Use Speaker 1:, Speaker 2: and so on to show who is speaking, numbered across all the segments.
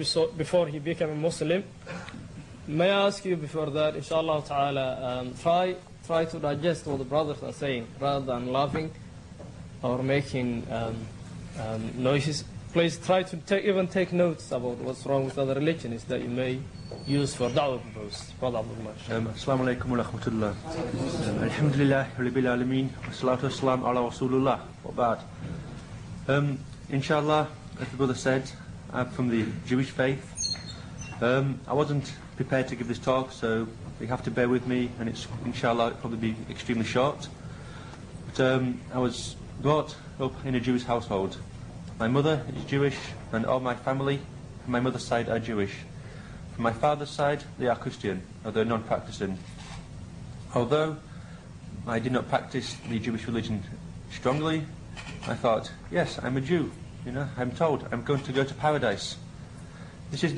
Speaker 1: before he became a Muslim. May I ask you before that, inshallah ta'ala, try to digest what the brothers are saying rather than laughing or making noises. Please try to even take notes about what's wrong with other religions that you may use for da'wah purposes. Brother Abdul
Speaker 2: Assalamu alaikum wa rahmatullah. Alhamdulillah, Rabbil Alameen, wa salatu wa salam ala Rasulullah, wa ba'd. Inshallah, as the brother said, I'm from the Jewish faith. I wasn't prepared to give this talk, so you have to bear with me, and it's, inshallah, it'll probably be extremely short. But I was brought up in a Jewish household. My mother is Jewish, and all my family from my mother's side are Jewish. From my father's side, they are Christian, although non-practicing. Although I did not practice the Jewish religion strongly, I thought, yes, I'm a Jew. You know, I'm told I'm going to go to paradise. This is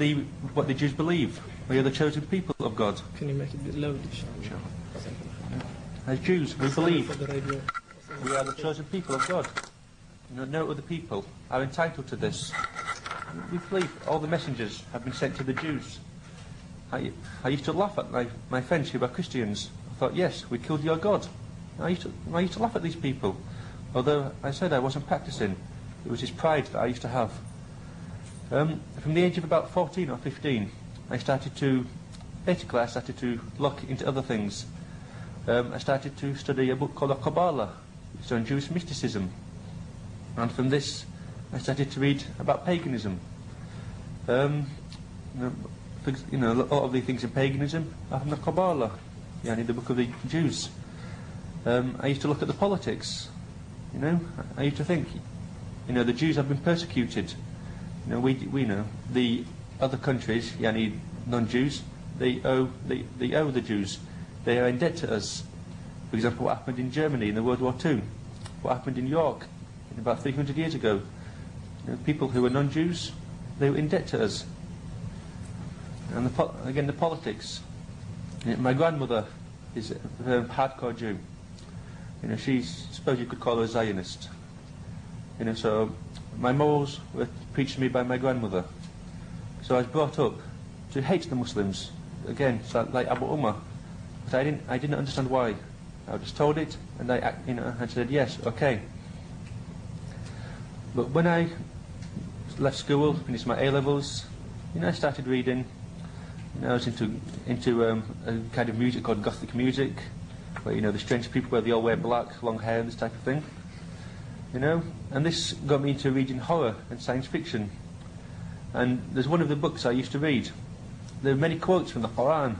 Speaker 2: what the Jews believe. We are the chosen people of God.
Speaker 1: Can you make it a bit louder?
Speaker 2: As Jews, we believe we are the chosen people of God. You know, no other people are entitled to this. We believe all the messengers have been sent to the Jews. I used to laugh at my friends who were Christians. I thought, yes, we killed your God. I used to laugh at these people. Although I said I wasn't practicing. It was this pride that I used to have. From the age of about 14 or 15, I started to look into other things. I started to study a book called the Kabbalah, which is on Jewish mysticism. And from this, I started to read about paganism. A lot of the things in paganism are from the Kabbalah, in the book of the Jews. I used to look at the politics. I used to think, the Jews have been persecuted. We know the other countries, non-Jews, they owe the Jews. They are in debt to us. For example, what happened in Germany in the World War II, what happened in York about 300 years ago. People who were non-Jews, they were in debt to us. And again, the politics. My grandmother is a hardcore Jew. Suppose you could call her a Zionist. So my morals were preached to me by my grandmother. So I was brought up to hate the Muslims. Again, so like Abu Umar. But I didn't understand why. I was just told it, and I said yes, okay. But when I left school, finished my A-levels, I started reading. I was into a kind of music called Gothic music, where the strange people where they all wear black, long hair, this type of thing. And this got me into reading horror and science fiction. And there's one of the books I used to read. There were many quotes from the Quran.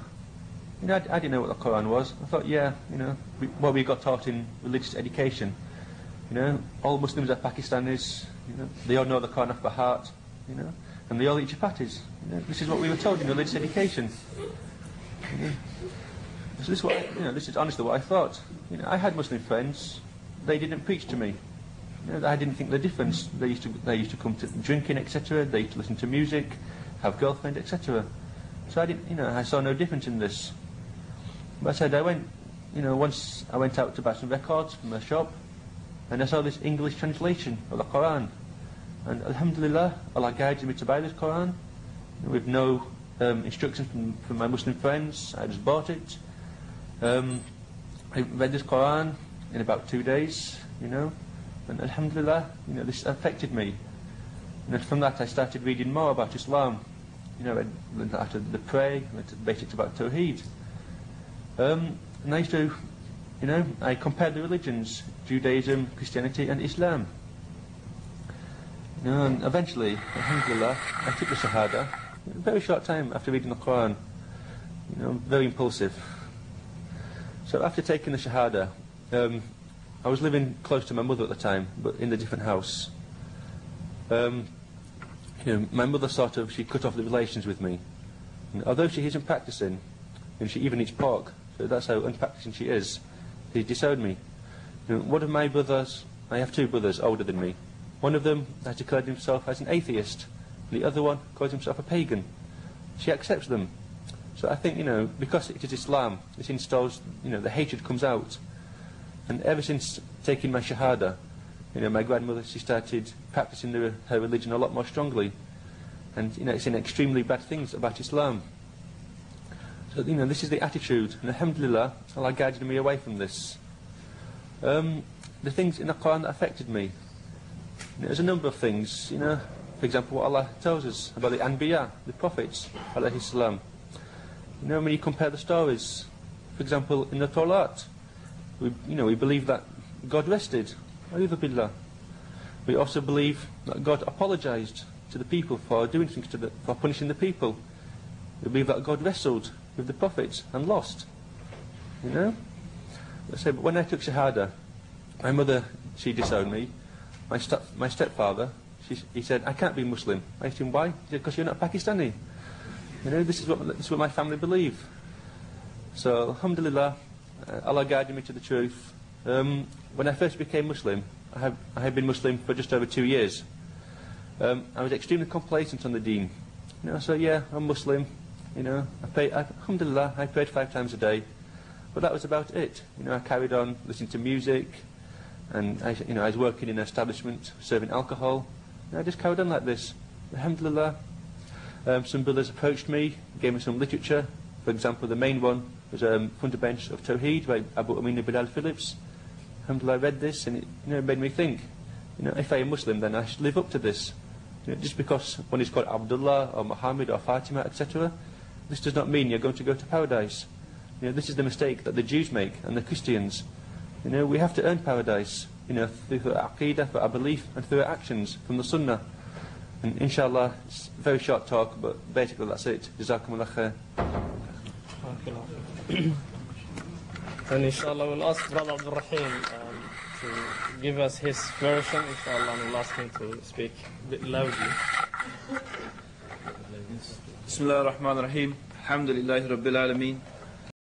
Speaker 2: I didn't know what the Quran was. I thought, what we got taught in religious education. All Muslims are Pakistanis. They all know the Quran off by heart. And they all eat chapatis. This is what we were told in religious education. So this is honestly what I thought. I had Muslim friends. They didn't preach to me. I didn't think the difference. They used to come to drinking, etc. They used to listen to music, have girlfriend, etc. So I didn't, I saw no difference in this. But I said I went, once I went out to buy some records from a shop, and I saw this English translation of the Quran. And Alhamdulillah, Allah guided me to buy this Quran with no instructions from my Muslim friends. I just bought it. I read this Quran in about 2 days, and Alhamdulillah, this affected me. And from that I started reading more about Islam. I learned after the pray, I learned the basics about Tawheed. And I used to, I compared the religions, Judaism, Christianity and Islam. And eventually, Alhamdulillah, I took the Shahada. A very short time after reading the Quran. Very impulsive. So after taking the Shahada, I was living close to my mother at the time, but in a different house. My mother she cut off the relations with me. And although she isn't practicing, and she even eats pork, so that's how unpracticing she is, she disowned me. One of my brothers, I have two brothers older than me. One of them has declared himself as an atheist, and the other one calls himself a pagan. She accepts them. So I think, because it is Islam, it installs, the hatred comes out. And ever since taking my Shahada, my grandmother, she started practicing her religion a lot more strongly. and it's saying extremely bad things about Islam. So this is the attitude, and alhamdulillah, Allah guided me away from this. The things in the Quran that affected me, there's a number of things, for example, what Allah tells us about the Anbiya, the prophets, alayhi salam. When you compare the stories, for example, in the Torah, we believe that God rested. A'udhu billah. We also believe that God apologized to the people for doing things for punishing the people. We believe that God wrestled with the prophets and lost. Let's say, but when I took Shahada, my mother, she disowned me. My stepfather, he said, I can't be Muslim. I asked him why. He said, because you're not Pakistani. This is what my family believe. So, alhamdulillah, Allah guided me to the truth. When I first became Muslim, I had been Muslim for just over 2 years. I was extremely complacent on the deen. So yeah, I'm Muslim. Alhamdulillah, I prayed 5 times a day. But that was about it. I carried on listening to music, and I was working in an establishment serving alcohol. I just carried on like this. Alhamdulillah. Some brothers approached me, gave me some literature. For example, the main one was Fundaments of Tawheed by Abu Amin ibn al-Phillips. Alhamdulillah, I read this, and it made me think, if I am Muslim, then I should live up to this. Just because one is called Abdullah or Muhammad or Fatima, etc., this does not mean you're going to go to paradise. This is the mistake that the Jews make and the Christians. We have to earn paradise, through our aqidah, through our belief, and through our actions from the Sunnah. And inshallah, it's a very short talk, but basically that's it. Jazakumullah khair.
Speaker 1: And inshallah we'll ask Brother Abdul Rahim to give us his version, inshallah, and we'll ask him to speak a bit loudly.
Speaker 3: Bismillah ar-Rahman ar-Rahim. Alhamdulillahi Rabbil Alameen.